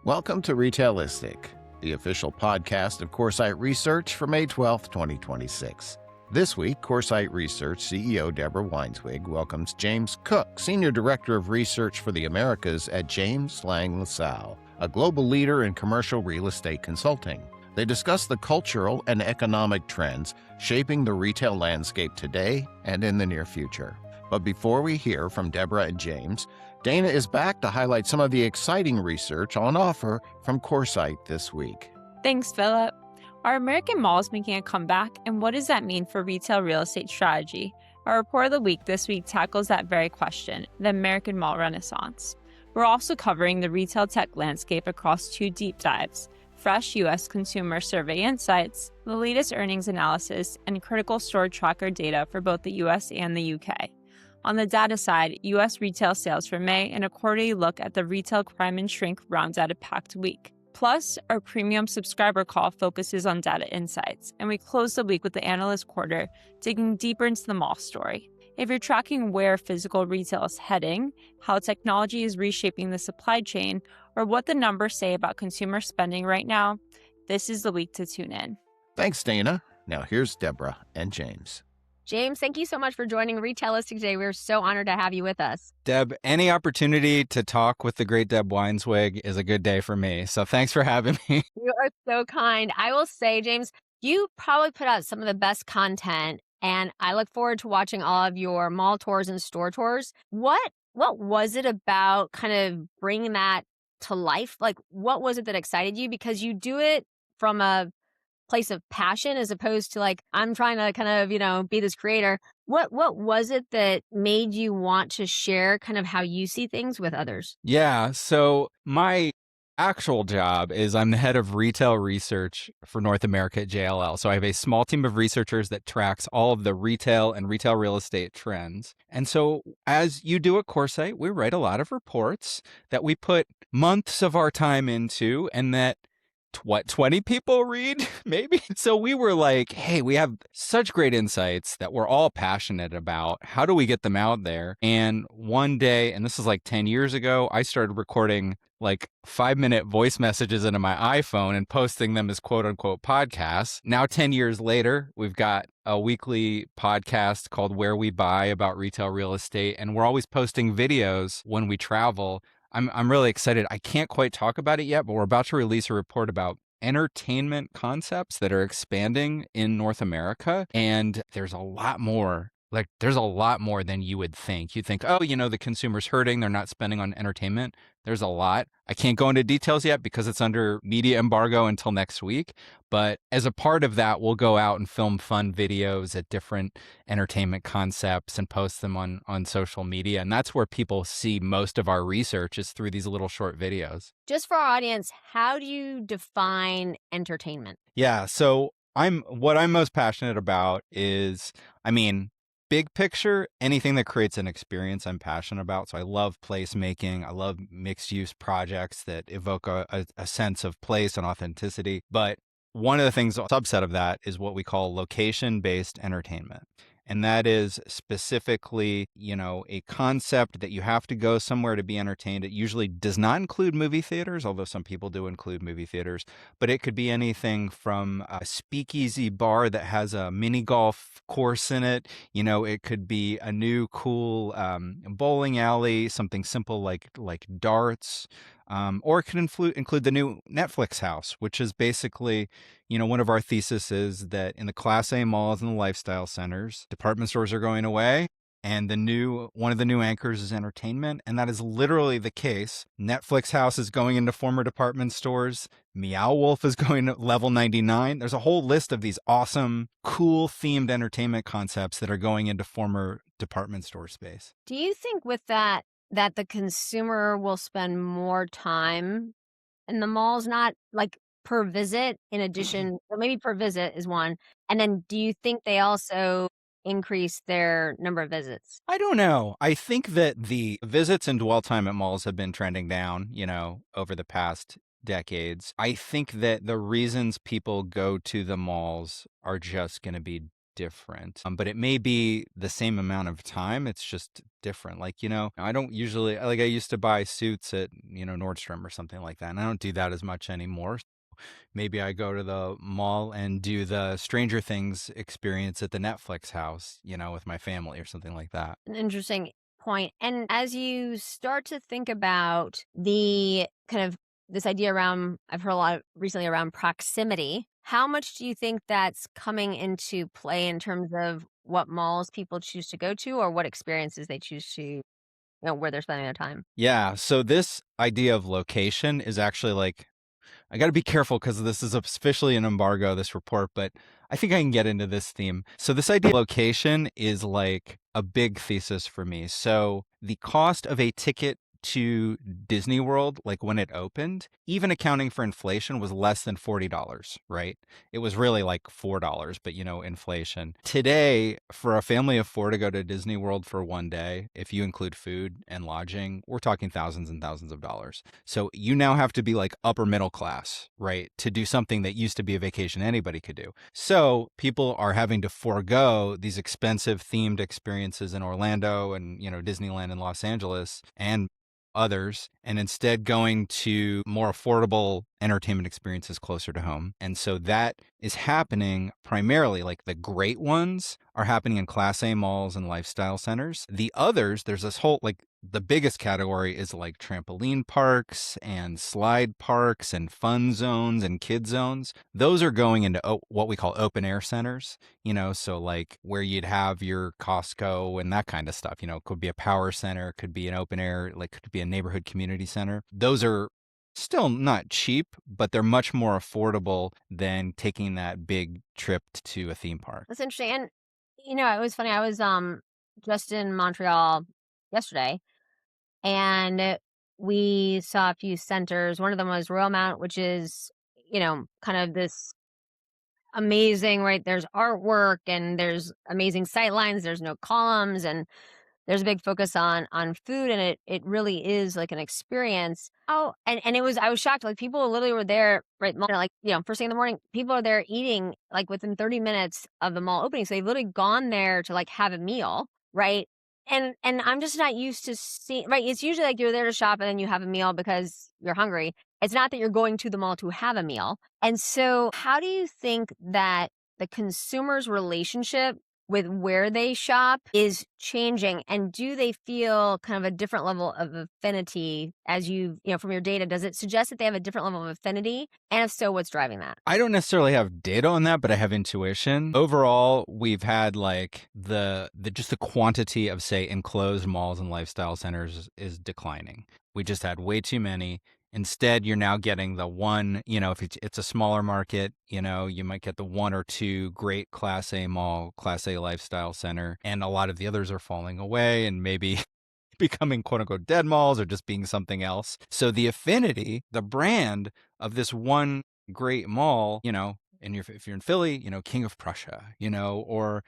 Welcome to Retaili tic, the official podcast of Coresight Research for May 12, 2026. This week, Coresight Research CEO Deborah Weinswig welcomes James Cook, Senior Director of Research for the Americas at James Lang LaSalle, a global leader in commercial real estate consulting. They discuss the cultural and economic trends shaping the retail landscape today and in the near future. But before we hear from Deborah and James, Dana is back to highlight some of the exciting research on offer from Coresight this week. Thanks, Philip. Are American malls making a comeback, and what does that mean for retail real estate strategy? Our report of the week this week tackles that very question, the American mall renaissance. We're also covering the retail tech landscape across two deep dives, fresh U.S. consumer survey insights, the latest earnings analysis, and critical store tracker data for both the U.S. and the U.K. On the data side, U.S. retail sales for May and a quarterly look at the retail crime and shrink rounds out a packed week. Plus, our premium subscriber call focuses on data insights, and we close the week with the analyst quarter, digging deeper into the mall story. If you're tracking where physical retail is heading, how technology is reshaping the supply chain, or what the numbers say about consumer spending right now, this is the week to tune in. Thanks, Dana. Now here's Deborah and James. James, thank you so much for joining Retaili tic today. We're so honored to have you with us. Deb, any opportunity to talk with the great Deb Weinswig is a good day for me. So thanks for having me. You are so kind. I will say, James, you probably put out some of the best content, and I look forward to watching all of your mall tours and store tours. What was it about kind of bringing that to life? Like, what was it that excited you? Because you do it from a place of passion as opposed to like, I'm trying to kind of, be this creator. What was it that made you want to share kind of how you see things with others? Yeah. So my actual job is I'm the head of retail research for North America at JLL. So I have a small team of researchers that tracks all of the retail and retail real estate trends. And so as you do at Coresight, we write a lot of reports that we put months of our time into, and that 20 people read, maybe? So we were like, hey, we have such great insights that we're all passionate about. How do we get them out there? And one day, and this is like 10 years ago, I started recording like 5-minute voice messages into my iPhone and posting them as quote unquote podcasts. Now, 10 years later, we've got a weekly podcast called Where We Buy about retail real estate. And we're always posting videos when we travel. I'm really excited. I can't quite talk about it yet, but we're about to release a report about entertainment concepts that are expanding in North America. And there's a lot more. Like, there's a lot more than you would think. You think, oh, the consumer's hurting. They're not spending on entertainment. There's a lot. I can't go into details yet because it's under media embargo until next week. But as a part of that, we'll go out and film fun videos at different entertainment concepts and post them on social media. And that's where people see most of our research, is through these little short videos. Just for our audience, how do you define entertainment? Yeah. So what I'm most passionate about is, big picture, anything that creates an experience I'm passionate about. So I love placemaking. I love mixed use projects that evoke a sense of place and authenticity. But one of the things, a subset of that, is what we call location-based entertainment. And that is specifically, a concept that you have to go somewhere to be entertained. It usually does not include movie theaters, although some people do include movie theaters. But it could be anything from a speakeasy bar that has a mini golf course in it. It could be a new cool bowling alley, something simple like darts. Or it could include the new Netflix house, which is basically, one of our theses is that in the Class A malls and the lifestyle centers, department stores are going away, and one of the new anchors is entertainment, and that is literally the case. Netflix house is going into former department stores. Meow Wolf is going to level 99. There's a whole list of these awesome, cool themed entertainment concepts that are going into former department store space. Do you think with that the consumer will spend more time in the malls, not like per visit in addition, or maybe per visit is one. And then do you think they also increase their number of visits? I don't know. I think that the visits and dwell time at malls have been trending down, over the past decades. I think that the reasons people go to the malls are just going to be different, but it may be the same amount of time. It's just different. Like, I don't usually, like I used to buy suits at, Nordstrom or something like that. And I don't do that as much anymore. Maybe I go to the mall and do the Stranger Things experience at the Netflix house, with my family or something like that. An interesting point. And as you start to think about the kind of this idea around, I've heard a lot recently around proximity, how much do you think that's coming into play in terms of what malls people choose to go to or what experiences they choose to, where they're spending their time? Yeah. So this idea of location is actually like, I got to be careful because this is officially an embargo, this report, but I think I can get into this theme. So this idea of location is like a big thesis for me. So the cost of a ticket to Disney World, like when it opened, even accounting for inflation, was less than $40, right? It was really like $4, but inflation. Today, for a family of 4 to go to Disney World for one day, if you include food and lodging, we're talking thousands and thousands of dollars. So you now have to be like upper middle class, right? To do something that used to be a vacation anybody could do. So people are having to forego these expensive themed experiences in Orlando and, Disneyland in Los Angeles and others, and instead going to more affordable entertainment experiences closer to home. And so that is happening primarily, like the great ones are happening in Class A malls and lifestyle centers. The others, there's this whole, like, the biggest category is like trampoline parks and slide parks and fun zones and kid zones. Those are going into what we call open air centers, so like where you'd have your Costco and that kind of stuff, it could be a power center, could be an open air, like could be a neighborhood community center. Those are still not cheap, but they're much more affordable than taking that big trip to a theme park. That's interesting. And, it was funny. I was just in Montreal yesterday, and we saw a few centers. One of them was Royalmount, which is, kind of this amazing, right? There's artwork and there's amazing sight lines. There's no columns and there's a big focus on food, and it really is like an experience. Oh, and I was shocked. Like people literally were there, right? Like, first thing in the morning, people are there eating like within 30 minutes of the mall opening. So they've literally gone there to like have a meal, right? And I'm just not used to seeing, right? It's usually like you're there to shop and then you have a meal because you're hungry. It's not that you're going to the mall to have a meal. And so how do you think that the consumer's relationship with where they shop is changing? And do they feel kind of a different level of affinity as from your data? Does it suggest that they have a different level of affinity? And if so, what's driving that? I don't necessarily have data on that, but I have intuition. Overall, we've had like the quantity of, say, enclosed malls and lifestyle centers is declining. We just had way too many. Instead, you're now getting the one, if it's a smaller market, you might get the one or two great Class A mall, Class A lifestyle center, and a lot of the others are falling away and maybe becoming quote unquote dead malls or just being something else. So the affinity, the brand of this one great mall, and if you're in Philly, King of Prussia, or,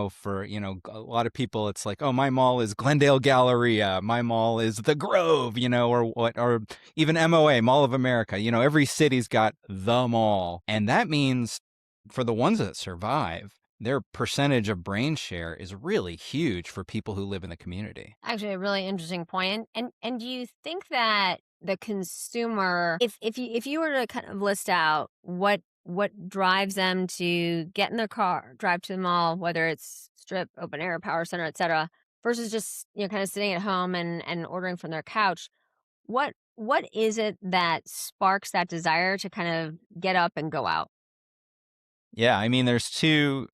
for, a lot of people, it's like, oh, my mall is Glendale Galleria. My mall is The Grove, or even MOA, Mall of America. Every city's got the mall. And that means for the ones that survive, their percentage of brain share is really huge for people who live in the community. Actually, a really interesting point. And do you think that the consumer, if you were to kind of list out what drives them to get in their car, drive to the mall, whether it's strip, open air, power center, etc., versus just kind of sitting at home and ordering from their couch, what is it that sparks that desire to kind of get up and go out? Yeah, I mean, there's two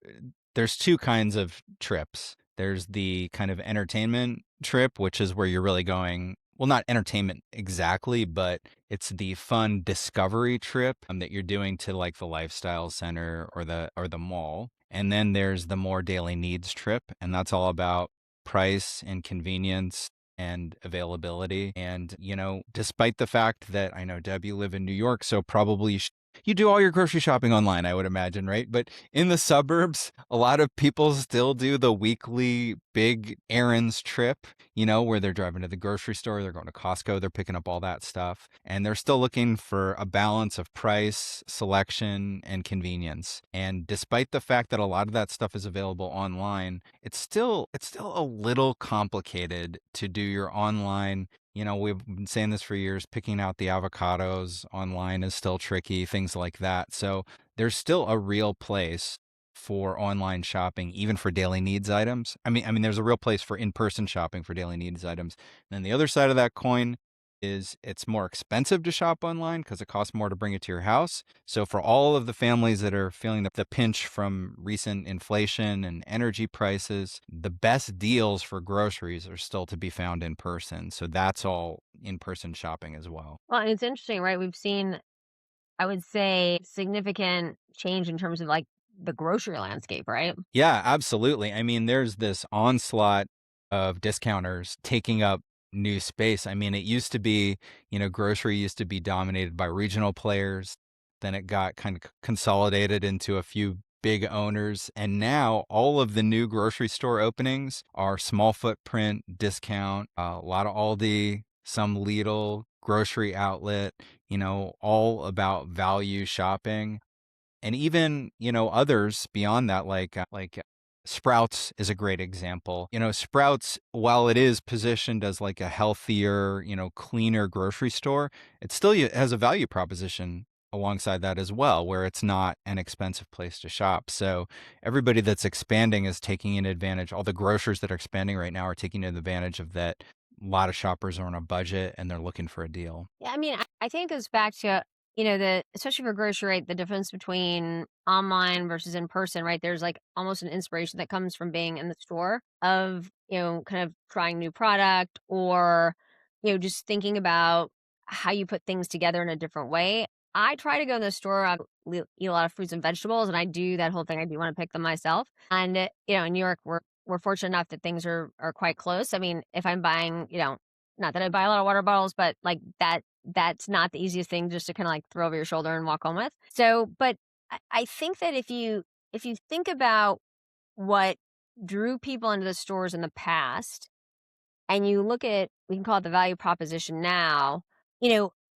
kinds of trips. There's the kind of entertainment trip, which is where you're really going, well, not entertainment exactly, but it's the fun discovery trip that you're doing to like the lifestyle center or the mall. And then there's the more daily needs trip, and that's all about price and convenience and availability. And, despite the fact that I know, Deb, you live in New York, so probably You do all your grocery shopping online, I would imagine, right? But in the suburbs, a lot of people still do the weekly big errands trip, where they're driving to the grocery store, they're going to Costco, they're picking up all that stuff. And they're still looking for a balance of price, selection, and convenience. And despite the fact that a lot of that stuff is available online, it's still a little complicated to do your online. We've been saying this for years, picking out the avocados online is still tricky, things like that. So there's still a real place for online shopping, even for daily needs items. I mean, there's a real place for in-person shopping for daily needs items. And then the other side of that coin is it's more expensive to shop online because it costs more to bring it to your house. So for all of the families that are feeling the pinch from recent inflation and energy prices, the best deals for groceries are still to be found in person. So that's all in-person shopping as well. Well, and it's interesting, right? We've seen, I would say, significant change in terms of like the grocery landscape, right? Yeah, absolutely. I mean, there's this onslaught of discounters taking up new space. I mean, it used to be, grocery used to be dominated by regional players. Then it got kind of consolidated into a few big owners. And now all of the new grocery store openings are small footprint, discount, a lot of Aldi, some Lidl, grocery outlet, all about value shopping. And even, others beyond that, like Sprouts is a great example. Sprouts, while it is positioned as like a healthier, cleaner grocery store, it still has a value proposition alongside that as well, where it's not an expensive place to shop. So everybody that's expanding is taking an advantage. All the grocers that are expanding right now are taking advantage of that. A lot of shoppers are on a budget and they're looking for a deal. Yeah, I mean, I think it goes back to, especially for grocery, right, the difference between online versus in person, right? There's like almost an inspiration that comes from being in the store of, kind of trying new product or, just thinking about how you put things together in a different way. I try to go in the store, eat a lot of fruits and vegetables, and I do that whole thing. I do want to pick them myself. And, in New York, we're fortunate enough that things are quite close. I mean, if I'm buying, not that I buy a lot of water bottles, but like that's not the easiest thing just to kind of like throw over your shoulder and walk home with. So, but I think that if you think about what drew people into the stores in the past and you look at, we can call it the value proposition now,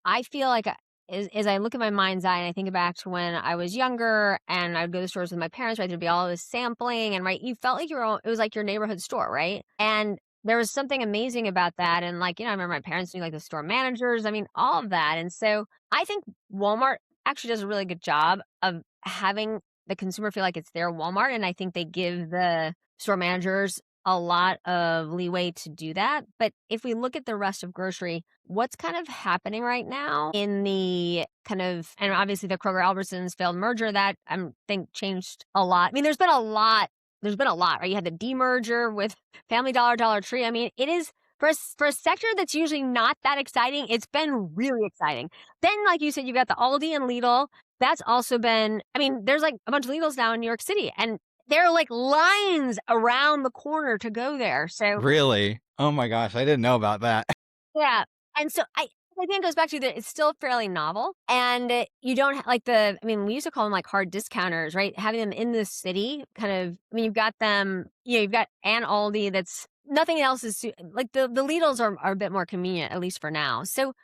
I feel like as I look at my mind's eye and I think back to when I was younger and I would go to stores with my parents, right, there'd be all this sampling and right, you felt like it was like your neighborhood store, right? And there was something amazing about that. And like, I remember my parents being like the store managers. I mean, all of that. And so I think Walmart actually does a really good job of having the consumer feel like it's their Walmart. And I think they give the store managers a lot of leeway to do that. But if we look at the rest of grocery, what's kind of happening right now in the kind of, and obviously the Kroger Albertsons failed merger that I think changed a lot. I mean, there's been a lot, right? You had the demerger with Family Dollar, Dollar Tree. I mean, it is for a sector that's usually not that exciting. It's been really exciting. Then, like you said, you've got the Aldi and Lidl. That's also been, I mean, there's like a bunch of Lidls now in New York City and there are like lines around the corner to go there. So Really? Oh my gosh, I didn't know about that. yeah. And so I think it goes back to that it's still fairly novel. And you don't like we used to call them like hard discounters, right? Having them in the city kind of, you've got them, you've got an Aldi that's nothing else is like the Lidls are a bit more convenient, at least for now. So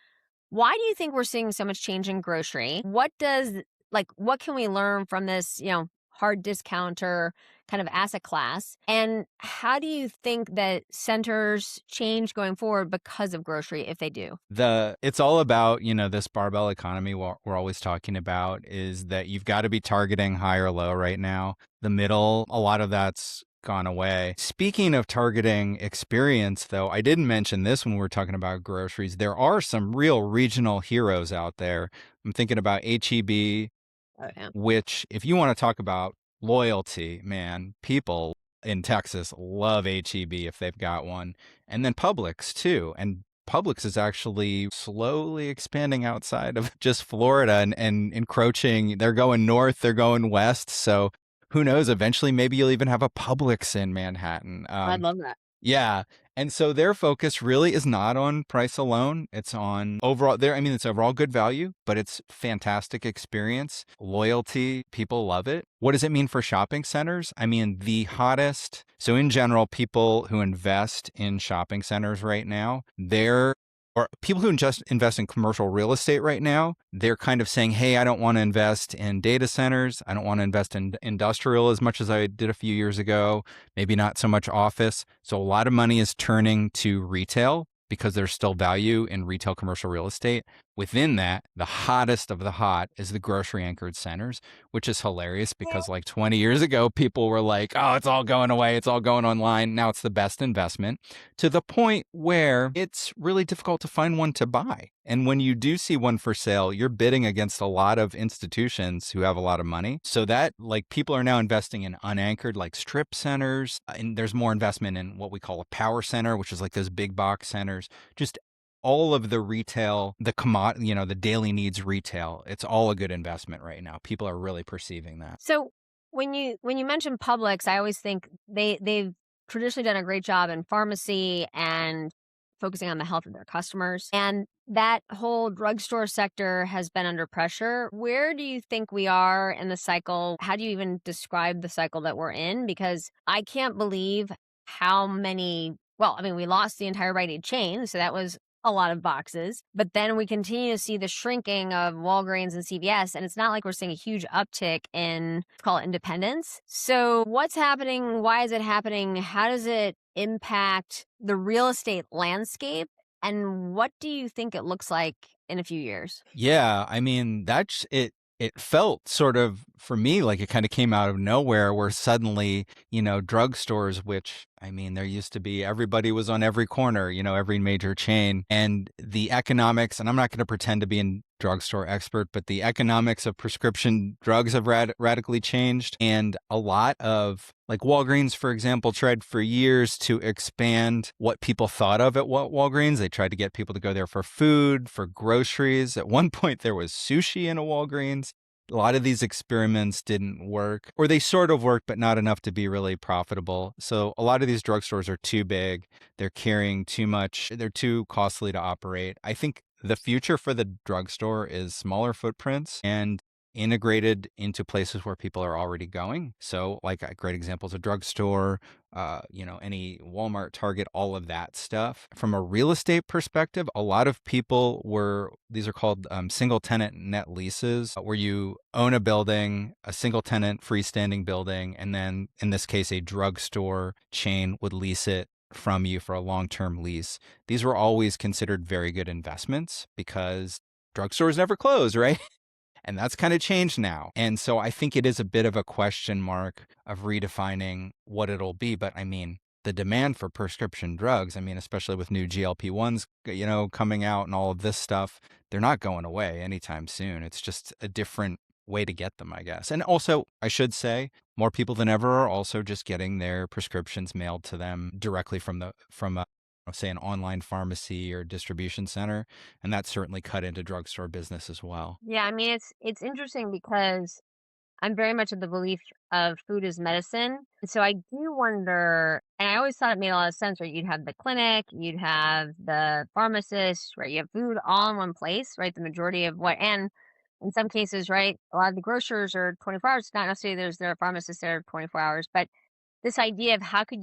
why do you think we're seeing so much change in grocery? What can we learn from this, hard discounter kind of asset class? And how do you think that centers change going forward because of grocery, if they do? It's all about, this barbell economy we're always talking about is that you've got to be targeting high or low right now. The middle, a lot of that's gone away. Speaking of targeting experience, though, I didn't mention this when we were talking about groceries. There are some real regional heroes out there. I'm thinking about HEB, which if you want to talk about loyalty, man, people in Texas love HEB if they've got one. And then Publix too. And Publix is actually slowly expanding outside of just Florida and encroaching. They're going north, they're going west. So who knows? Eventually, maybe you'll even have a Publix in Manhattan. I'd love that. Yeah. And so their focus really is not on price alone. It's on overall it's overall good value, but it's fantastic experience, loyalty, people love it. What does it mean for shopping centers? I mean, the hottest. So in general, people who invest in shopping centers right now, or people who just invest in commercial real estate right now, they're kind of saying, hey, I don't want to invest in data centers. I don't want to invest in industrial as much as I did a few years ago, maybe not so much office. So a lot of money is turning to retail because there's still value in retail commercial real estate. Within that, the hottest of the hot is the grocery anchored centers, which is hilarious because like 20 years ago, people were like, oh, it's all going away. It's all going online. Now it's the best investment, to the point where it's really difficult to find one to buy. And when you do see one for sale, you're bidding against a lot of institutions who have a lot of money. So that like people are now investing in unanchored like strip centers. And there's more investment in what we call a power center, which is like those big box centers. Just all of the retail, the daily needs retail, it's all a good investment right now. People are really perceiving that. So when you mention Publix, I always think they've traditionally done a great job in pharmacy and focusing on the health of their customers. And that whole drugstore sector has been under pressure. Where do you think we are in the cycle? How do you even describe the cycle that we're in? Because I can't believe how many, we lost the entire Rite Aid chain. So that was a lot of boxes, but then we continue to see the shrinking of Walgreens and CVS, and it's not like we're seeing a huge uptick in, let's call it, independence. So what's happening? Why is it happening? How does it impact the real estate landscape? And what do you think it looks like in a few years? Yeah, I mean, that's it. It felt sort of, for me, like it kind of came out of nowhere where suddenly, drugstores, which, I mean, there used to be, everybody was on every corner, every major chain. And the economics, and I'm not going to pretend to be a drugstore expert, but the economics of prescription drugs have radically changed. And a lot of, like Walgreens, for example, tried for years to expand what people thought of at Walgreens. They tried to get people to go there for food, for groceries. At one point, there was sushi in a Walgreens. A lot of these experiments didn't work, or they sort of worked, but not enough to be really profitable. So a lot of these drugstores are too big. They're carrying too much. They're too costly to operate. I think the future for the drugstore is smaller footprints and integrated into places where people are already going. So like a great example is a drugstore, any Walmart, Target, all of that stuff. From a real estate perspective, a lot of people these are called single tenant net leases, where you own a building, a single tenant freestanding building, and then in this case, a drugstore chain would lease it from you for a long-term lease. These were always considered very good investments because drugstores never close, right? And that's kind of changed now. And so I think it is a bit of a question mark of redefining what it'll be. But I mean, the demand for prescription drugs, especially with new GLP-1s, coming out and all of this stuff, they're not going away anytime soon. It's just a different way to get them, I guess. And also, I should say, more people than ever are also just getting their prescriptions mailed to them directly from say an online pharmacy or distribution center, and that certainly cut into drugstore business as well. Yeah, it's interesting because I'm very much of the belief of food is medicine. And so I do wonder, and I always thought it made a lot of sense, right? You'd have the clinic, you'd have the pharmacist, right? You have food all in one place, right? The majority of and in some cases, right? A lot of the grocers are 24 hours. Not necessarily there are pharmacists there 24 hours, but this idea of how could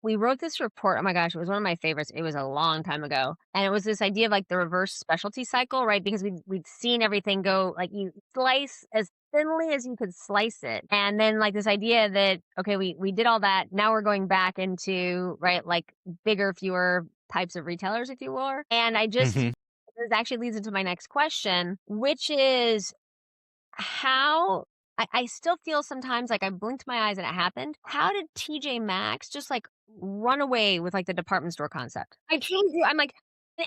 we wrote this report. Oh my gosh, it was one of my favorites. It was a long time ago. And it was this idea of like the reverse specialty cycle, right? Because we'd seen everything go, like, you slice as thinly as you could slice it. And then like this idea that, okay, we did all that. Now we're going back into, right, like bigger, fewer types of retailers, if you will. And this actually leads into my next question, which is how I still feel sometimes like I blinked my eyes and it happened. How did TJ Maxx just like run away with like the department store concept? I'm like,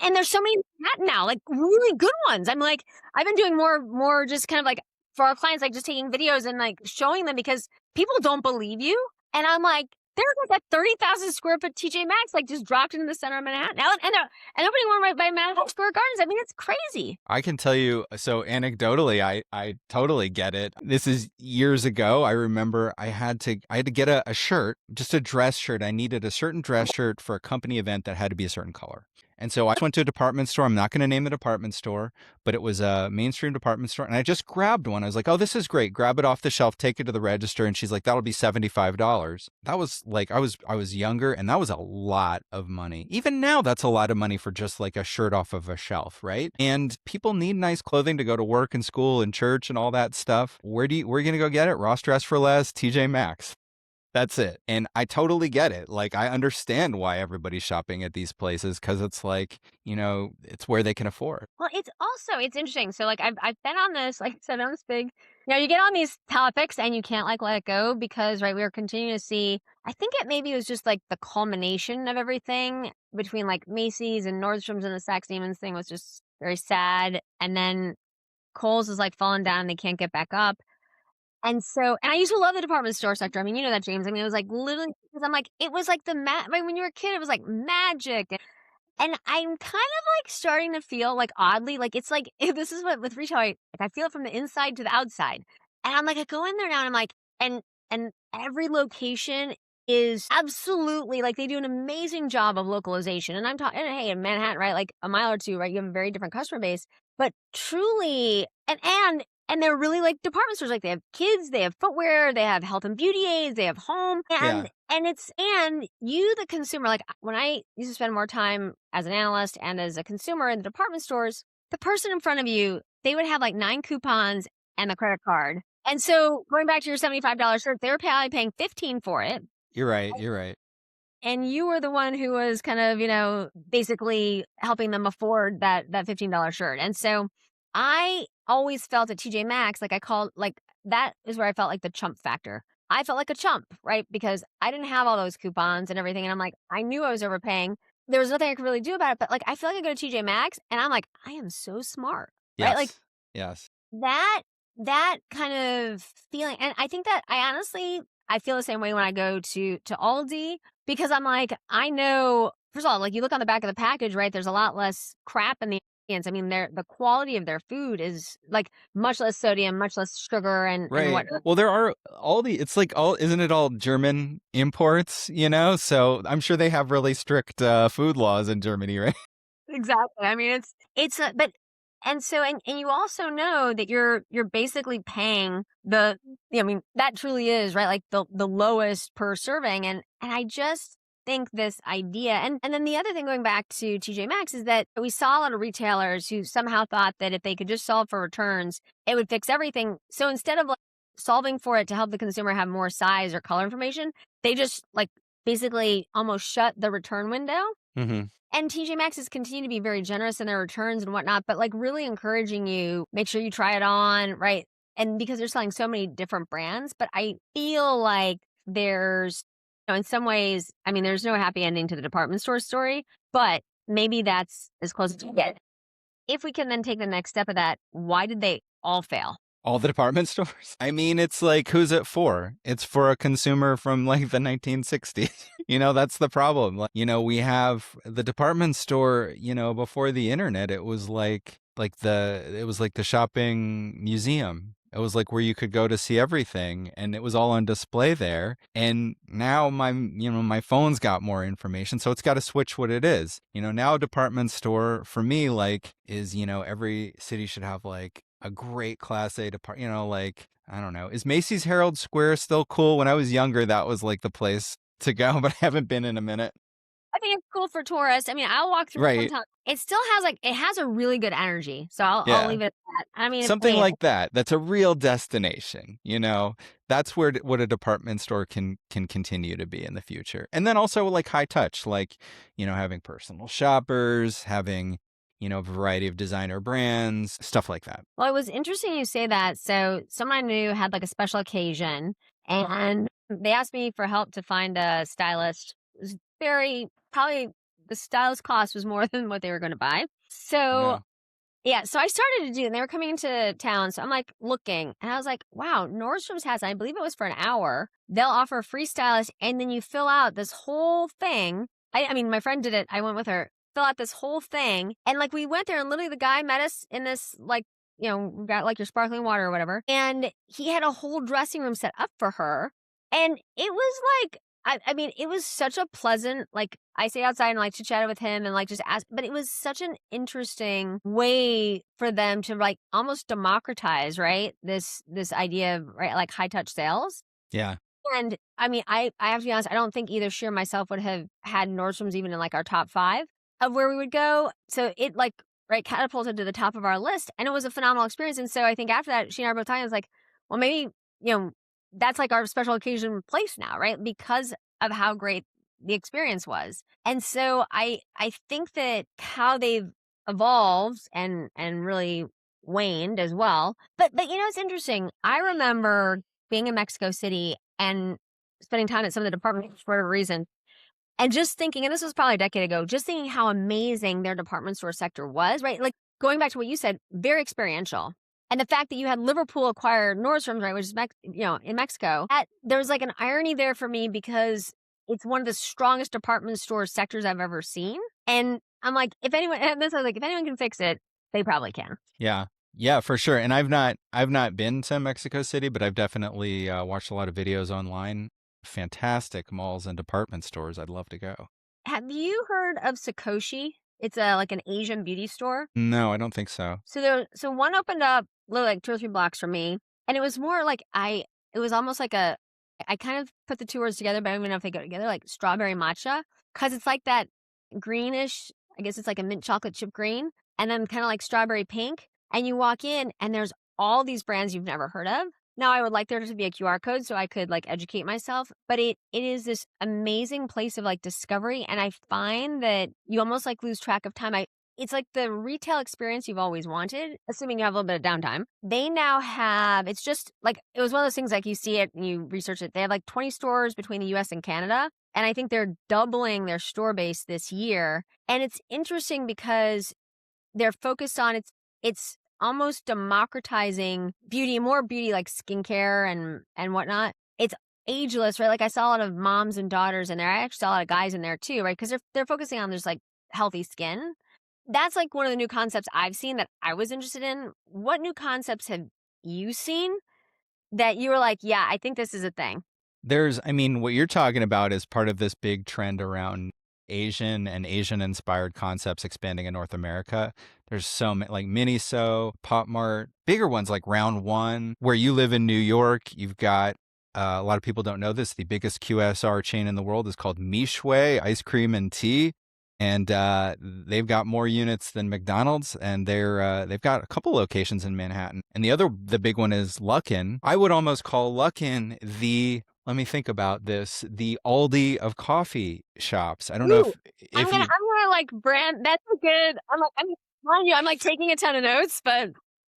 and there's so many now, like really good ones. I'm like, I've been doing more just kind of like for our clients, like just taking videos and like showing them because people don't believe you. And I'm like, There's like a 30,000 square foot TJ Maxx, like just dropped into the center of Manhattan. And opening one right by Madison Square Gardens. I mean, it's crazy. I can tell you, so anecdotally, I totally get it. This is years ago. I remember I had to get a shirt, just a dress shirt. I needed a certain dress shirt for a company event that had to be a certain color. And so I went to a department store. I'm not going to name the department store, but it was a mainstream department store. And I just grabbed one. I was like, oh, this is great. Grab it off the shelf, take it to the register. And she's like, that'll be $75. That was like, I was younger, and that was a lot of money. Even now, that's a lot of money for just like a shirt off of a shelf, right? And people need nice clothing to go to work and school and church and all that stuff. Where are you going to go get it? Ross Dress for Less, TJ Maxx. That's it. And I totally get it. Like, I understand why everybody's shopping at these places, because it's like, it's where they can afford. Well, it's interesting. So like I've been on this, like I said, on this big, you get on these topics and you can't like let it go because, right, we were continuing to see, I think it maybe was just like the culmination of everything between like Macy's and Nordstrom's, and the Saks Demons thing was just very sad. And then Kohl's is like falling down and they can't get back up. And I used to love the department store sector. I mean, you know that, James. I mean, it was like literally, because I'm like, it was like right, when you were a kid, it was like magic. And I'm kind of like starting to feel like oddly, like it's like, this is what with retail, I feel it from the inside to the outside. And I'm like, I go in there now and I'm like, and every location is absolutely like, they do an amazing job of localization. And I'm talking, hey, in Manhattan, right? Like a mile or two, right? You have a very different customer base, but truly, and they're really like department stores. Like they have kids, they have footwear, they have health and beauty aids, they have home. And you, the consumer, like when I used to spend more time as an analyst and as a consumer in the department stores, the person in front of you, they would have like 9 coupons and the credit card. And so going back to your $75 shirt, they were probably paying $15 for it. You're right. And you were the one who was kind of, basically helping them afford that $15 shirt. And so I always felt at TJ Maxx, like that is where I felt like the chump factor. I felt like a chump, right? Because I didn't have all those coupons and everything. And I'm like, I knew I was overpaying. There was nothing I could really do about it. But like, I feel like I go to TJ Maxx and I'm like, I am so smart, yes. right? Like, yes. That kind of feeling. And I think that I feel the same way when I go to Aldi, because I'm like, I know, first of all, like you look on the back of the package, right? There's a lot less crap in the ingredients. I mean, the quality of their food is like much less sodium, much less sugar, and whatnot. Well, there are it's like isn't it all German imports, So I'm sure they have really strict food laws in Germany, right? Exactly. I mean, but you also know that you're basically paying I mean, that truly is, right? Like the lowest per serving. And I just think this idea, and then the other thing going back to TJ Maxx is that we saw a lot of retailers who somehow thought that if they could just solve for returns, it would fix everything. So instead of like solving for it to help the consumer have more size or color information, they just like basically almost shut the return window. Mm-hmm. And TJ Maxx has continued to be very generous in their returns and whatnot, but like really encouraging you, make sure you try it on, right? And because they're selling so many different brands, but I feel like there's, in some ways, I mean, there's no happy ending to the department store story, but maybe that's as close as you get. If we can then take the next step of that, why did they all fail? All the department stores? I mean, it's like, who's it for? It's for a consumer from like the 1960s. That's the problem. We have the department store, before the internet, it was like the shopping museum. It was like where you could go to see everything, and it was all on display there. And now my phone's got more information, so it's got to switch what it is. Now a department store for me, like, is, every city should have like a great class A department, like, I don't know. Is Macy's Herald Square still cool? When I was younger, that was like the place to go, but I haven't been in a minute. I think it's cool for tourists. I mean, I'll walk through right. Sometimes. It still has it has a really good energy. So I'll leave it at that. I mean, something like that. That's a real destination. That's what a department store can continue to be in the future. And then also like high touch, like, having personal shoppers, having, a variety of designer brands, stuff like that. Well, it was interesting you say that. So someone I knew had like a special occasion and they asked me for help to find a stylist. It was probably the stylist cost was more than what they were going to buy. So Yeah, so I started to do, and they were coming into town, so I'm like looking, and I was like, wow, Nordstrom's has, I believe it was for an hour. They'll offer a free stylist, and then you fill out this whole thing. I mean, my friend did it. I went with her. Fill out this whole thing, and like we went there, and literally the guy met us in this like, we got like your sparkling water or whatever, and he had a whole dressing room set up for her, and it was like. I mean, it was such a pleasant, like, I stayed outside and, like, chit-chatted with him and, like, just asked, but it was such an interesting way for them to, like, almost democratize, right? This idea of, right, like, high-touch sales. Yeah. And, I mean, I have to be honest, I don't think either she or myself would have had Nordstrom's even in, like, our top 5 of where we would go. So it, like, right, catapulted to the top of our list, and it was a phenomenal experience. And so I think after that, she and I were both talking, I was like, well, maybe, that's like our special occasion place now, right? Because of how great the experience was. And so I think that how they've evolved and really waned as well. But it's interesting. I remember being in Mexico City and spending time at some of the departments for whatever reason. And just thinking, and this was probably a decade ago, just thinking how amazing their department store sector was, right? Like going back to what you said, very experiential. And the fact that you had Liverpool acquire Nordstrom's, right, which is, in Mexico, there's like an irony there for me because it's one of the strongest department store sectors I've ever seen. And I'm like, if anyone can fix it, they probably can. Yeah. Yeah, for sure. And I've not been to Mexico City, but I've definitely watched a lot of videos online. Fantastic malls and department stores. I'd love to go. Have you heard of Sakoshi? It's like an Asian beauty store. No, I don't think so. So one opened up literally like 2 or 3 blocks from me, and it was more like it was almost like I kind of put the 2 words together, but I don't even know if they go together, like strawberry matcha, because it's like that greenish, I guess it's like a mint chocolate chip green, and then kind of like strawberry pink, and you walk in, and there's all these brands you've never heard of. Now, I would like there to be a QR code so I could like educate myself, but it is this amazing place of like discovery, and I find that you almost like lose track of time. It's like the retail experience you've always wanted, assuming you have a little bit of downtime. They now have, it's just like, it was one of those things like you see it and you research it. They have like 20 stores between the US and Canada. And I think they're doubling their store base this year. And it's interesting because they're focused on, it's almost democratizing beauty, more beauty like skincare and whatnot. It's ageless, right? Like I saw a lot of moms and daughters in there. I actually saw a lot of guys in there too, right? Because they're focusing on just like healthy skin. That's like one of the new concepts I've seen that I was interested in. What new concepts have you seen that you were like, yeah, I think this is a thing? What you're talking about is part of this big trend around Asian and Asian-inspired concepts expanding in North America. There's so many, like Miniso, Pop Mart, bigger ones like Round One. Where you live in New York, you've got, a lot of people don't know this, the biggest QSR chain in the world is called Mishway Ice Cream and Tea. And they've got more units than McDonald's, and they've got a couple locations in Manhattan. And the big one is Luckin. I would almost call Luckin let me think about this, the Aldi of coffee shops. I don't know if I'm gonna like brand. That's good. I'm like taking a ton of notes, but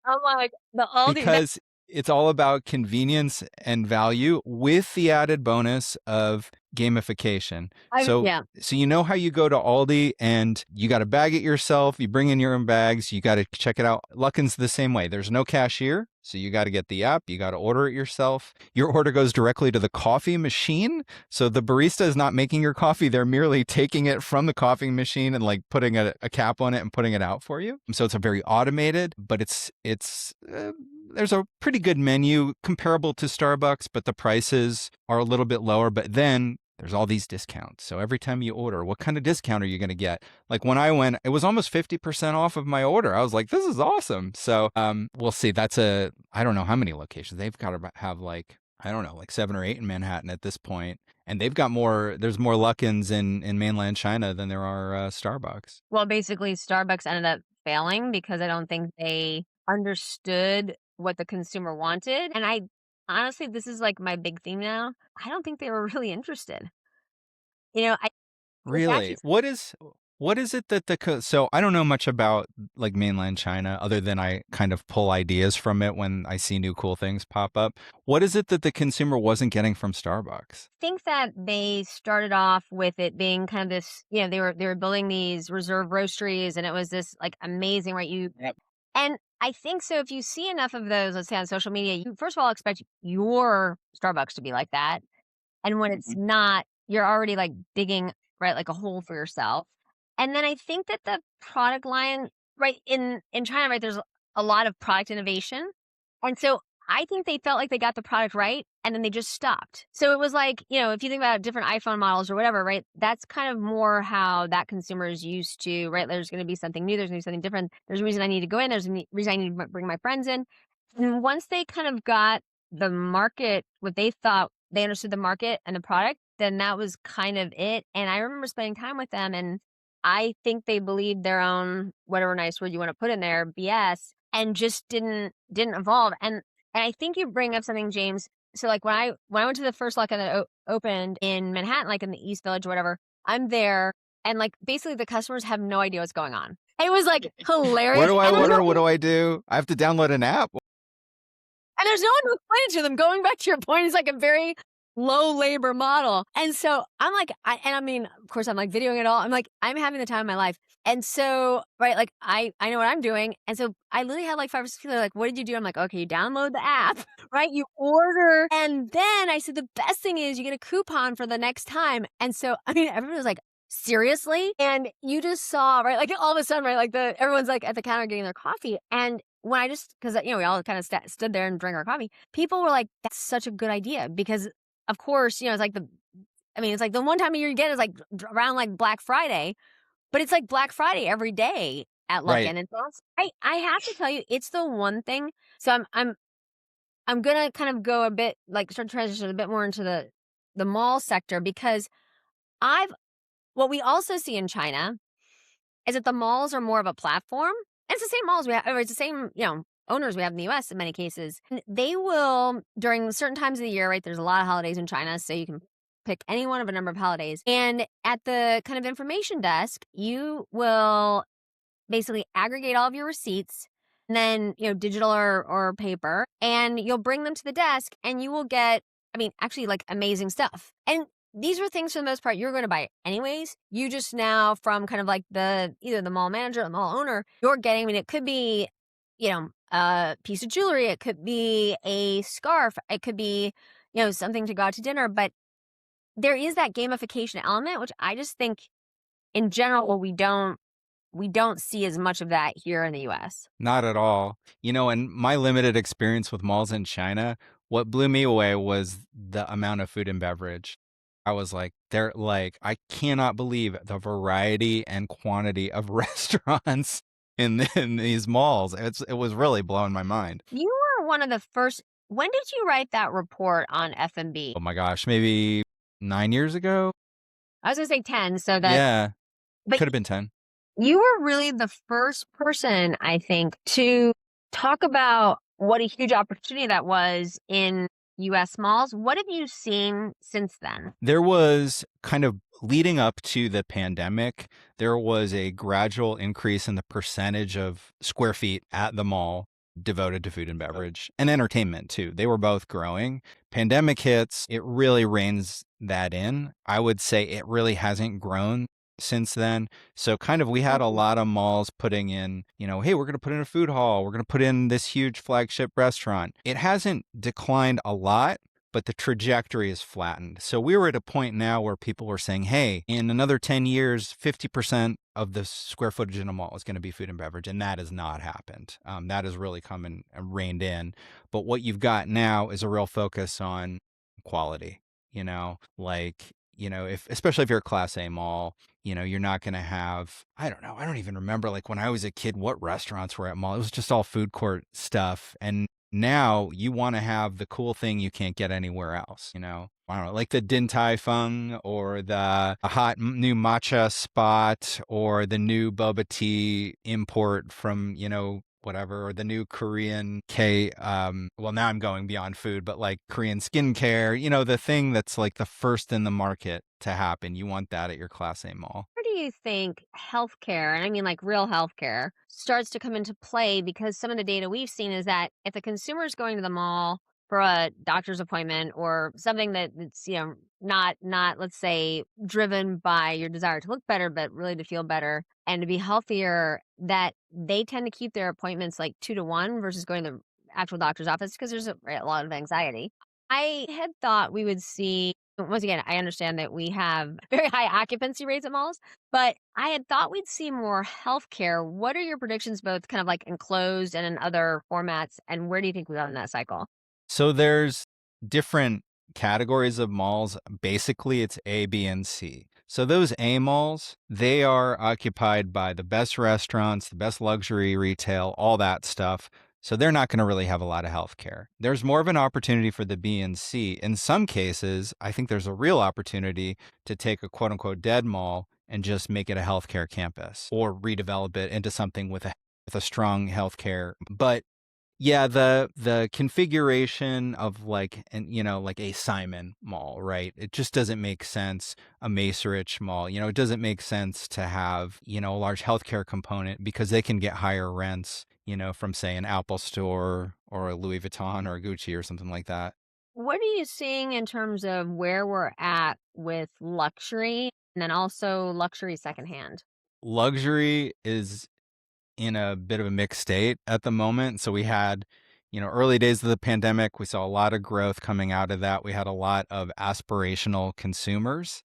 I'm like the Aldi because it's all about convenience and value with the added bonus of gamification. So you know how you go to Aldi and you got to bag it yourself. You bring in your own bags. You got to check it out. Luckin's the same way. There's no cashier. So you got to get the app. You got to order it yourself. Your order goes directly to the coffee machine. So the barista is not making your coffee. They're merely taking it from the coffee machine and like putting a cap on it and putting it out for you. So it's a very automated, but there's a pretty good menu comparable to Starbucks, but the prices are a little bit lower. But then there's all these discounts. So every time you order, what kind of discount are you going to get? Like when I went, it was almost 50% off of my order. I was like, this is awesome. So we'll see. I don't know how many locations. They've got to have like 7 or 8 in Manhattan at this point. And there's more Luckins in mainland China than there are Starbucks. Well, basically Starbucks ended up failing because I don't think they understood what the consumer wanted. And honestly, this is like my big theme now. I don't think they were really interested. Really? What is it that so I don't know much about like mainland China other than I kind of pull ideas from it when I see new cool things pop up. What is it that the consumer wasn't getting from Starbucks? I think that they started off with it being kind of this, they were building these reserve roasteries, and it was this like amazing, right? And I think so if you see enough of those, let's say on social media, you first of all expect your Starbucks to be like that. And when it's not, you're already like digging, right, like a hole for yourself. And then I think that the product line, right, in China, right, there's a lot of product innovation. And so I think they felt like they got the product right and then they just stopped. So it was like, if you think about different iPhone models or whatever, right, that's kind of more how that consumer is used to, right? There's going to be something new, there's going to be something different. There's a reason I need to go in, there's a reason I need to bring my friends in. And once they kind of got the market, what they thought they understood the market and the product, then that was kind of it. And I remember spending time with them, and I think they believed their own, whatever nice word you want to put in there, BS, and just didn't evolve. And I think you bring up something, James. So like when I went to the first Luckin that opened in Manhattan, like in the East Village or whatever, I'm there, and like basically the customers have no idea what's going on. It was like hilarious. Where do I And order? What do I do? I have to download an app. And there's no one to explain it to them. Going back to your point, it's like a very low labor model. And so I'm like, I mean, of course, I'm like videoing it all. I'm like, I'm having the time of my life. And so, right, like I know what I'm doing. And so I literally had like 5 or 6 people like, what did you do? I'm like, okay, you download the app, right? You order. And then I said, the best thing is you get a coupon for the next time. And so, I mean, everybody was like, seriously? And you just saw, right, like all of a sudden, right, like everyone's like at the counter getting their coffee. And when I just, because, we all kind of stood there and drank our coffee, people were like, that's such a good idea. Because, of course, it's like it's like the one time a year you get is like around like Black Friday, but it's like Black Friday every day at Luckin. Right. And so I have to tell you, it's the one thing. So I'm going to kind of go a bit, like start to transition a bit more into the mall sector, because what we also see in China is that the malls are more of a platform. It's the same malls we have, or it's the same, owners we have in the US in many cases. And they will, during certain times of the year, right? There's a lot of holidays in China, so you can pick any one of a number of holidays. And at the kind of information desk, you will basically aggregate all of your receipts, and then, digital or paper, and you'll bring them to the desk and you will get, actually like amazing stuff. And these were things for the most part you're going to buy anyways. You just now, from kind of like either the mall manager or the mall owner, you're getting, it could be, a piece of jewelry, it could be a scarf, it could be, something to go out to dinner. But there is that gamification element, which I just think in general, we don't see as much of that here in the US. Not at all. And my limited experience with malls in China, what blew me away was the amount of food and beverage. I was like, I cannot believe the variety and quantity of restaurants in these malls. It was really blowing my mind. You were one of the first. When did you write that report on F&B? Oh my gosh, maybe 9 years ago? I was going to say 10, so that. Yeah, But could have been 10. you were really the first person, I think, to talk about what a huge opportunity that was in US malls. What have you seen since then? There was kind of leading up to the pandemic, there was a gradual increase in the percentage of square feet at the mall devoted to food and beverage and entertainment too. They were both growing. Pandemic hits, it really reins that in. I would say it really hasn't grown since then. So kind of we had a lot of malls putting in, hey, we're going to put in a food hall. We're going to put in this huge flagship restaurant. It hasn't declined a lot, but the trajectory is flattened. So we were at a point now where people were saying, hey, in another 10 years, 50% of the square footage in a mall is going to be food and beverage. And that has not happened. That has really come and reined in. But what you've got now is a real focus on quality, especially if you're a Class A mall, you're not going to have, I don't know. I don't even remember like when I was a kid, what restaurants were at mall. It was just all food court stuff. And now you want to have the cool thing you can't get anywhere else, I don't know, like the Din Tai Fung or the hot new matcha spot or the new boba tea import from, whatever, or the new Korean well, now I'm going beyond food, but like Korean skincare, the thing that's like the first in the market to happen. You want that at your Class A mall. Where do you think healthcare, and I mean like real healthcare, starts to come into play? Because some of the data we've seen is that if a consumer is going to the mall for a doctor's appointment or something that's, not let's say driven by your desire to look better, but really to feel better and to be healthier, that they tend to keep their appointments like 2 to 1 versus going to the actual doctor's office because there's a lot of anxiety. I had thought we would see, once again, I understand that we have very high occupancy rates at malls, but I had thought we'd see more healthcare. What are your predictions, both kind of like enclosed and in other formats? And where do you think we are in that cycle? So there's different categories of malls. Basically, it's A, B, and C. So those A malls, they are occupied by the best restaurants, the best luxury retail, all that stuff. So they're not going to really have a lot of healthcare. There's more of an opportunity for the B and C. In some cases, I think there's a real opportunity to take a quote unquote dead mall and just make it a healthcare campus or redevelop it into something with a strong healthcare. But yeah, the configuration of like like a Simon Mall, right? It just doesn't make sense. A Macerich Mall, it doesn't make sense to have, a large healthcare component because they can get higher rents, from say an Apple store or a Louis Vuitton or a Gucci or something like that. What are you seeing in terms of where we're at with luxury and then also luxury secondhand? Luxury is in a bit of a mixed state at the moment. So we had, early days of the pandemic, we saw a lot of growth coming out of that. We had a lot of aspirational consumers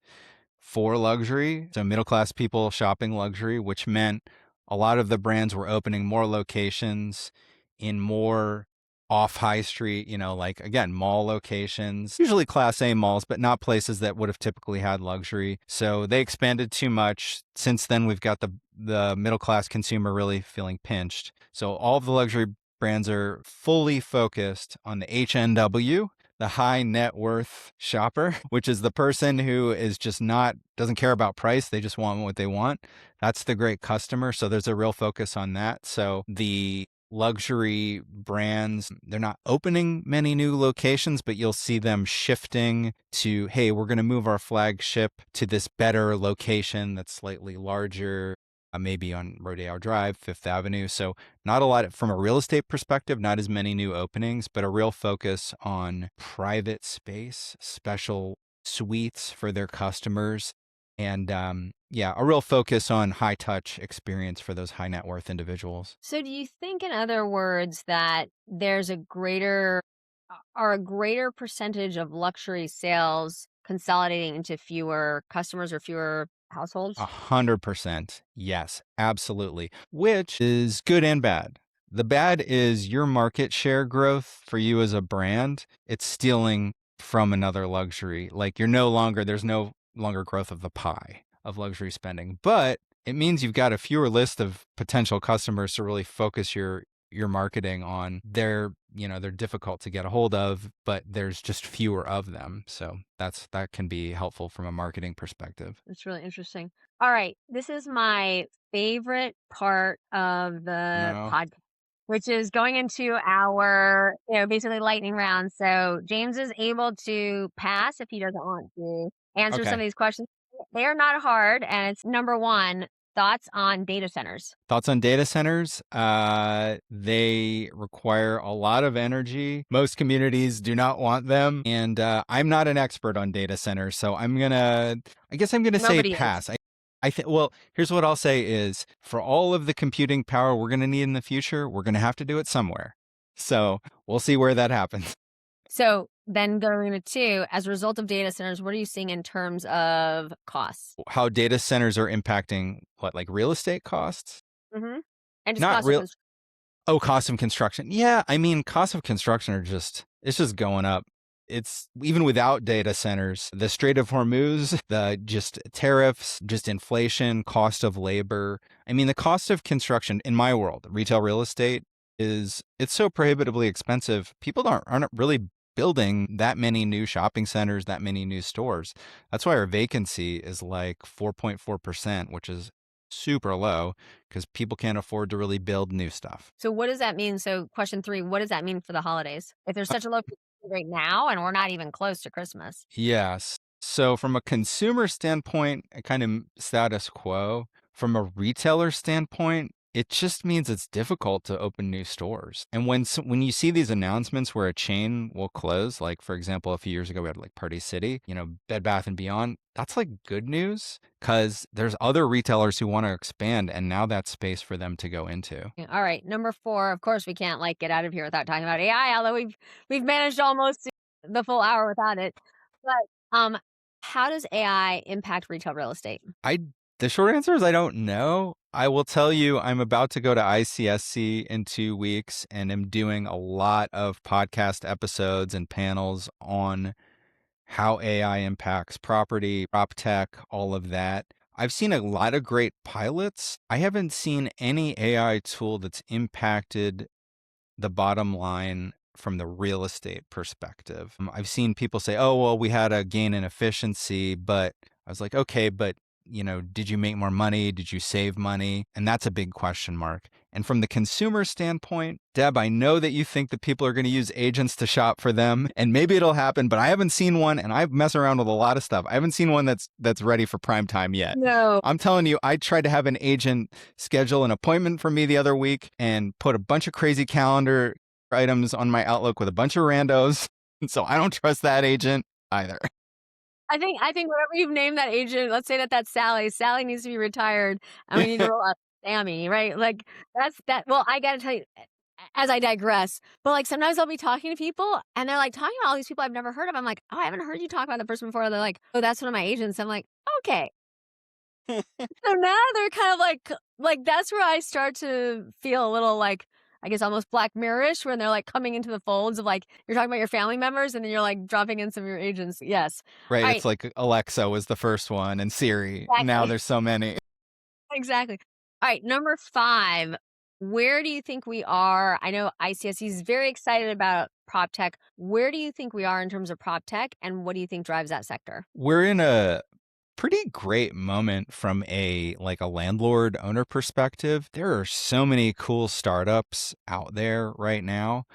for luxury. So middle class people shopping luxury, which meant a lot of the brands were opening more locations in more off high street, like again, mall locations, usually class A malls, but not places that would have typically had luxury. So they expanded too much. Since then, we've got the middle class consumer really feeling pinched. So all of the luxury brands are fully focused on the HNW, the high net worth shopper, which is the person who is just doesn't care about price. They just want what they want. That's the great customer. So there's a real focus on that. So the luxury brands, they're not opening many new locations, but you'll see them shifting to, hey, we're going to move our flagship to this better location that's slightly larger, maybe on Rodeo Drive, Fifth Avenue. So not a lot from a real estate perspective, not as many new openings, but a real focus on private space, special suites for their customers. And a real focus on high touch experience for those high net worth individuals. So do you think, in other words, that there's a greater percentage of luxury sales consolidating into fewer customers or fewer households? 100%. Yes, absolutely. Which is good and bad. The bad is your market share growth for you as a brand. It's stealing from another luxury. Like there's no longer growth of the pie of luxury spending, but it means you've got a fewer list of potential customers to really focus your marketing on. They're difficult to get a hold of, but there's just fewer of them. So that can be helpful from a marketing perspective. It's really interesting. All right. This is my favorite part of the podcast, which is going into our, basically lightning round. So James is able to pass if he doesn't want to answer some of these questions. They are not hard. And it's number one, thoughts on data centers. Thoughts on data centers? They require a lot of energy. Most communities do not want them. And I'm not an expert on data centers, so I guess I'm going to say pass. Well, here's what I'll say is, for all of the computing power we're going to need in the future, we're going to have to do it somewhere. So we'll see where that happens. So then going to 2, as a result of data centers, what are you seeing in terms of costs? How data centers are impacting like real estate costs? Mm-hmm. And just cost of construction. Oh, cost of construction. Yeah, costs of construction it's just going up. It's even without data centers, the Strait of Hormuz, the just tariffs, just inflation, cost of labor. The cost of construction in my world, retail real estate, it's so prohibitively expensive. People aren't really building that many new shopping centers, that many new stores. That's why our vacancy is like 4.4%, which is super low because people can't afford to really build new stuff. So what does that mean? So question 3, what does that mean for the holidays? If there's such a low right now and we're not even close to Christmas. Yes. So from a consumer standpoint, kind of status quo. From a retailer standpoint, it just means it's difficult to open new stores. And when you see these announcements where a chain will close, like for example, a few years ago we had like Party City, Bed Bath and Beyond, that's like good news because there's other retailers who want to expand, and now that's space for them to go into. All right, number 4. Of course, we can't get out of here without talking about AI. Although we've managed almost the full hour without it. But how does AI impact retail real estate? The short answer is I don't know. I will tell you, I'm about to go to ICSC in 2 weeks and am doing a lot of podcast episodes and panels on how AI impacts property, PropTech, all of that. I've seen a lot of great pilots. I haven't seen any AI tool that's impacted the bottom line from the real estate perspective. I've seen people say, oh, well, we had a gain in efficiency, but I was like, okay, but did you make more money? Did you save money? And that's a big question mark. And from the consumer standpoint, Deb, I know that you think that people are going to use agents to shop for them, and maybe it'll happen, but I haven't seen one, and I mess around with a lot of stuff. I haven't seen one that's ready for prime time yet. No. I'm telling you, I tried to have an agent schedule an appointment for me the other week and put a bunch of crazy calendar items on my Outlook with a bunch of randos. And so I don't trust that agent either. I think whatever you've named that agent, let's say that's Sally. Sally needs to be retired, and we need to roll out Sammy, right? Like that's that. Well, I gotta tell you, as I digress, but sometimes I'll be talking to people, and they're talking about all these people I've never heard of. I'm like, oh, I haven't heard you talk about that person before. They're like, oh, that's one of my agents. I'm like, okay. So now they're kind of like that's where I start to feel a little I guess almost Black Mirror-ish, when they're coming into the folds of you're talking about your family members, and then you're dropping in some of your agents. Yes. Right. All It's like Alexa was the first one and Siri. Exactly. Now there's so many. Exactly. All right. Number 5, where do you think we are? I know ICSC is very excited about PropTech. Where do you think we are in terms of PropTech, and what do you think drives that sector? We're in a pretty great moment from a landlord owner perspective. There are so many cool startups out there right now,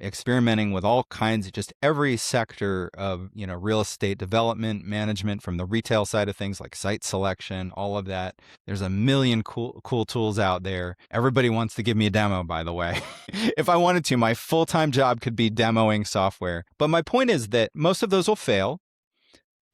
experimenting with all kinds of just every sector of real estate development, management, from the retail side of things like site selection, all of that. There's a million cool tools out there. Everybody wants to give me a demo, by the way. If I wanted to, my full-time job could be demoing software. But my point is that most of those will fail.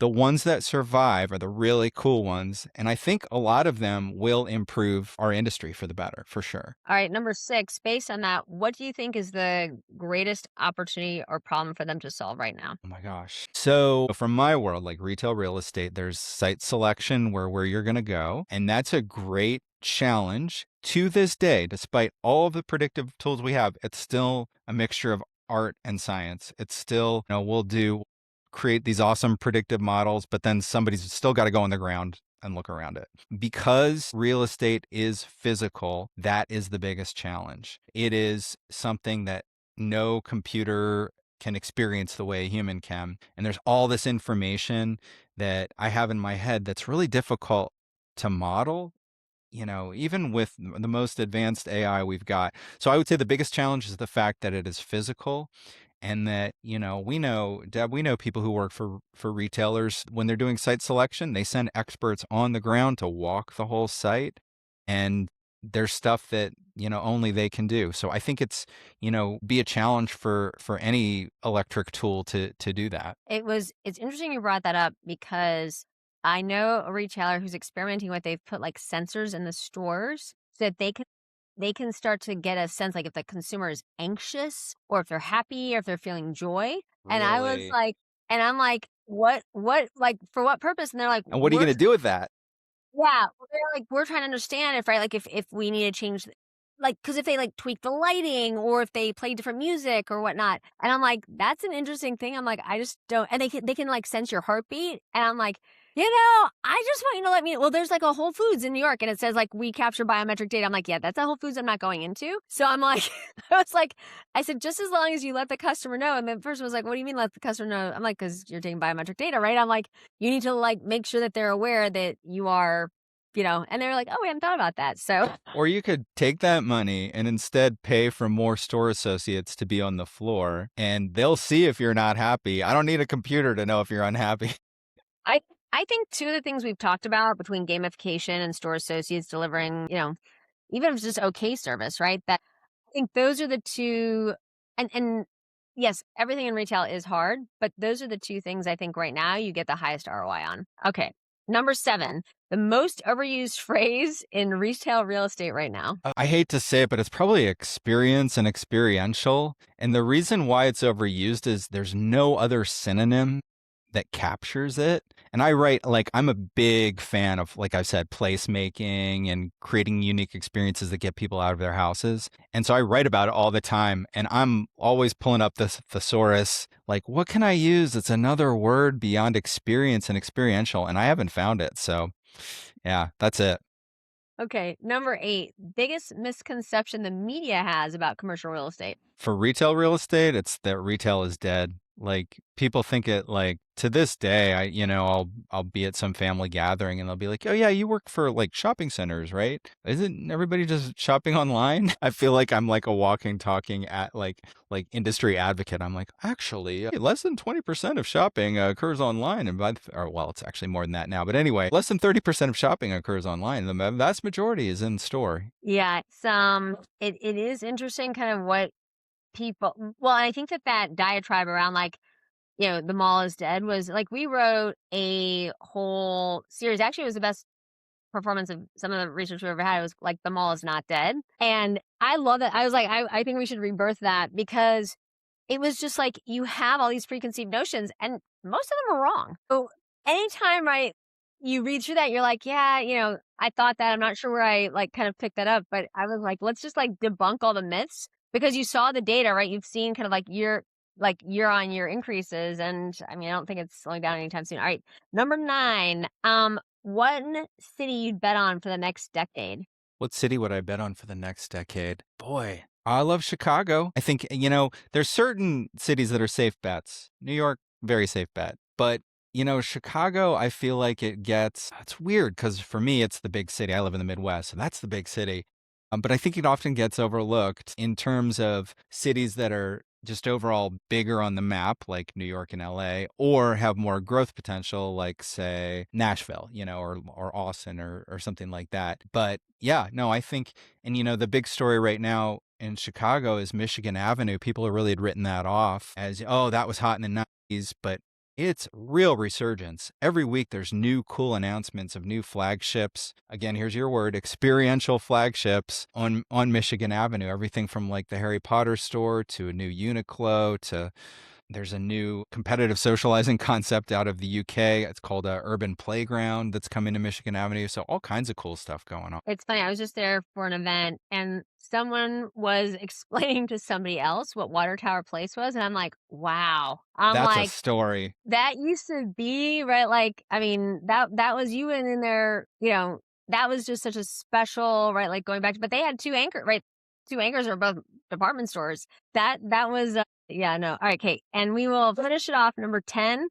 The ones that survive are the really cool ones. And I think a lot of them will improve our industry for the better, for sure. All right. Number 6, based on that, what do you think is the greatest opportunity or problem for them to solve right now? Oh my gosh. So from my world, like retail real estate, there's site selection where you're going to go. And that's a great challenge. To this day, despite all of the predictive tools we have, it's still a mixture of art and science. It's still, we'll create these awesome predictive models, but then somebody's still got to go on the ground and look around it. Because real estate is physical, that is the biggest challenge. It is something that no computer can experience the way a human can. And there's all this information that I have in my head that's really difficult to model, even with the most advanced AI we've got. So I would say the biggest challenge is the fact that it is physical. And that, we know, Deb, we know people who work for retailers, when they're doing site selection, they send experts on the ground to walk the whole site. And there's stuff that, only they can do. So I think it's, be a challenge for any electric tool to do that. It's interesting you brought that up, because I know a retailer who's experimenting with, they've put sensors in the stores so that they can start to get a sense if the consumer is anxious, or if they're happy, or if they're feeling joy. And I was Really? and I'm what, for what purpose? And they're like, And what are you going to do with that? yeah, they're we're trying to understand if we need to change, because if they tweak the lighting, or if they play different music or whatnot. And I'm like, that's an interesting thing. I'm like, I just don't. And they can sense your heartbeat. And I'm like, I just want you to let me. Well, there's a Whole Foods in New York, and it says we capture biometric data. I'm like, yeah, that's a Whole Foods I'm not going into. So I'm like, I said, just as long as you let the customer know. And the person was like, what do you mean let the customer know? I'm like, because you're taking biometric data, right? I'm like, you need to make sure that they're aware that you are, and they were like, oh, we hadn't thought about that. So, or you could take that money and instead pay for more store associates to be on the floor, and they'll see if you're not happy. I don't need a computer to know if you're unhappy. I think two of the things we've talked about, between gamification and store associates delivering, even if it's just okay service, right? That I think those are the two, and yes, everything in retail is hard, but those are the two things I think right now you get the highest ROI on. Okay. Number 7, the most overused phrase in retail real estate right now. I hate to say it, but it's probably experience and experiential. And the reason why it's overused is there's no other synonym that captures it. And I write, like, I'm a big fan of, like I've said, placemaking and creating unique experiences that get people out of their houses. And so I write about it all the time. And I'm always pulling up this thesaurus, like, what can I use? It's another word beyond experience and experiential. And I haven't found it. So yeah, that's it. Okay. Number 8, biggest misconception the media has about commercial real estate. For retail real estate, it's that retail is dead. Like, people think it, like, to this day, I'll be at some family gathering and they'll be like, "Oh yeah, you work for like shopping centers, right? Isn't everybody just shopping online?" I feel like I'm like a walking, talking at like industry advocate. I'm like, actually, less than 20% of shopping occurs online, and well, it's actually more than that now. But anyway, less than 30% of shopping occurs online. The vast majority is in store. Yeah, it is interesting kind of what people, well, I think that diatribe around like, the mall is dead was like, we wrote a whole series. Actually, it was the best performance of some of the research we ever had. It was like, the mall is not dead. And I love that. I was like, I think we should rebirth that, because it was just like, you have all these preconceived notions and most of them are wrong. So anytime, right, you read through that, you're like, yeah, I thought that. I'm not sure where I like kind of picked that up, but I was like, let's just like debunk all the myths, because you saw the data, right? You've seen kind of like year-on-year increases. And I mean, I don't think it's slowing down anytime soon. All right. Number 9, one city you'd bet on for the next decade. What city would I bet on for the next decade? Boy, I love Chicago. I think, there's certain cities that are safe bets. New York, very safe bet. But, Chicago, I feel like it's weird because for me, it's the big city. I live in the Midwest, so that's the big city. But I think it often gets overlooked in terms of cities that are just overall bigger on the map, like New York and LA, or have more growth potential, like, say, Nashville, or Austin or something like that. But yeah, no, I think, and the big story right now in Chicago is Michigan Avenue. People have really had written that off as, oh, that was hot in the 90s, but it's real resurgence. Every week there's new cool announcements of new flagships. Again, here's your word, experiential flagships on Michigan Avenue. Everything from like the Harry Potter store to a new Uniqlo to there's a new competitive socializing concept out of the UK. It's called Urban Playground that's coming to Michigan Avenue. So all kinds of cool stuff going on. It's funny. I was just there for an event and someone was explaining to somebody else what Water Tower Place was. And I'm like, wow. That's like, a story. That used to be, right? Like, I mean, that was you in there, that was just such a special, right? Like going back to, but they had 2 anchors, right? 2 anchors are both department stores. That was, yeah, no. All right, Kate. And we will finish it off. Number 10,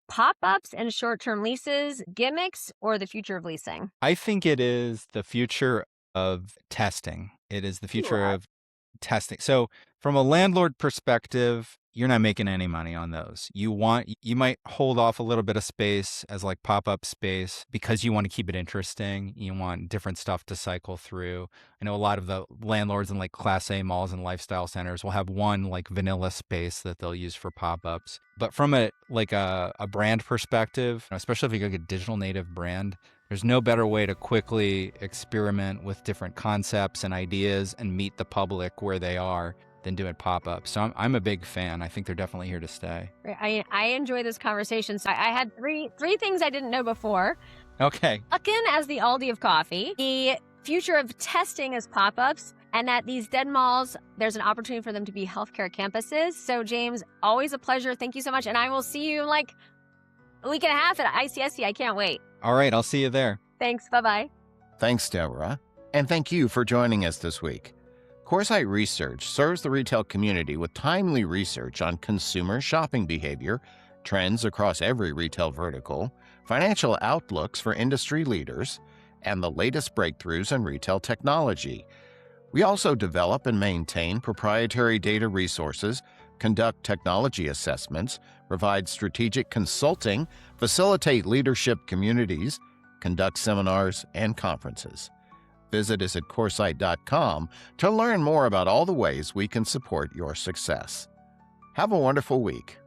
pop-ups and short-term leases, gimmicks, or the future of leasing. I think it is the future of testing. It is the future of testing. So from a landlord perspective, you're not making any money on those. You might hold off a little bit of space as like pop-up space because you want to keep it interesting. You want different stuff to cycle through. I know a lot of the landlords in like Class A malls and lifestyle centers will have one like vanilla space that they'll use for pop-ups. But from a brand perspective, especially if you go get a digital native brand, there's no better way to quickly experiment with different concepts and ideas and meet the public where they are than doing pop-ups. So I'm a big fan. I think they're definitely here to stay. I enjoy this conversation. So I had three things I didn't know before. Okay. Luckin as the Aldi of coffee, the future of testing as pop-ups, and that these dead malls, there's an opportunity for them to be healthcare campuses. So James, always a pleasure. Thank you so much. And I will see you in like a week and a half at ICSC. I can't wait. All right. I'll see you there. Thanks. Bye-bye. Thanks, Deborah. And thank you for joining us this week. Coresight Research serves the retail community with timely research on consumer shopping behavior, trends across every retail vertical, financial outlooks for industry leaders, and the latest breakthroughs in retail technology. We also develop and maintain proprietary data resources, conduct technology assessments, provide strategic consulting, facilitate leadership communities, conduct seminars and conferences. visit us at Coresight.com to learn more about all the ways we can support your success. Have a wonderful week.